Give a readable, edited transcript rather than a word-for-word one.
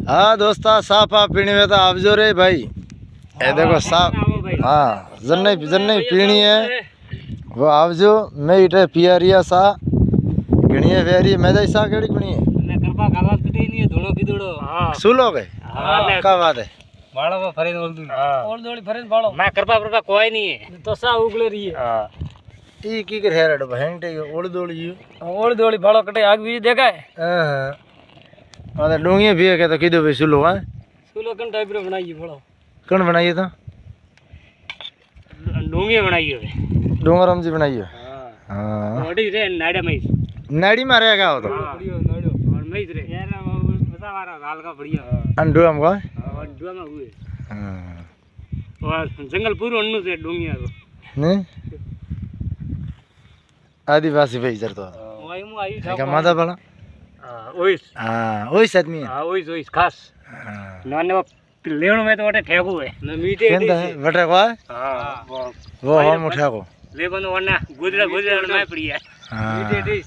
हाँ दोस्ता साफा पीनी में तो आवजो रे भाई। ये देखो साफ हाँ जन्ने जन्ने पीनी है वो आवजो। मैं इटे पिया रिया सा घणी है वेरी मैं तो सा केड़ी पीनी है ने करपा गावा कटे नहीं धोड़ो की धोड़ो हां सुलो गए क्या बात है बाळो में फरे ओल दोली फरे बाळो मैं करपा कोई नहीं है तो सा उगले रही है हां ई की कर हेरड भंटे ओल दोली बाळो कटे आग भी देखा है हां और डोंगी भी है के तो किदो भी सुलो है सुलो कन टाइप रे बनाई बाळो कौन बनाई था डोंगी बनाई है डोंगरम जी बनाई है हां हां ओडी रे नाड़ा में नाड़ी मारेगा वो तो बढ़िया नाड़ो और मैं रे यार बता मारा गाल का बढ़िया अंडू हमको अंडुआ में हुए हां और जंगल पूरो अन्नू से डोंगिया को नहीं आदिवासी भाई इधर तो वही मु आई क्या मादा बड़ा ओइस आदमी है हां ओइस खास नन्ने वो लेवण में तो वटे ठेकू है न मीठे केंदा है बटे को हां वो हम उठा को ले बनो वना गुजरा में पड़ी है हां मीठे डिश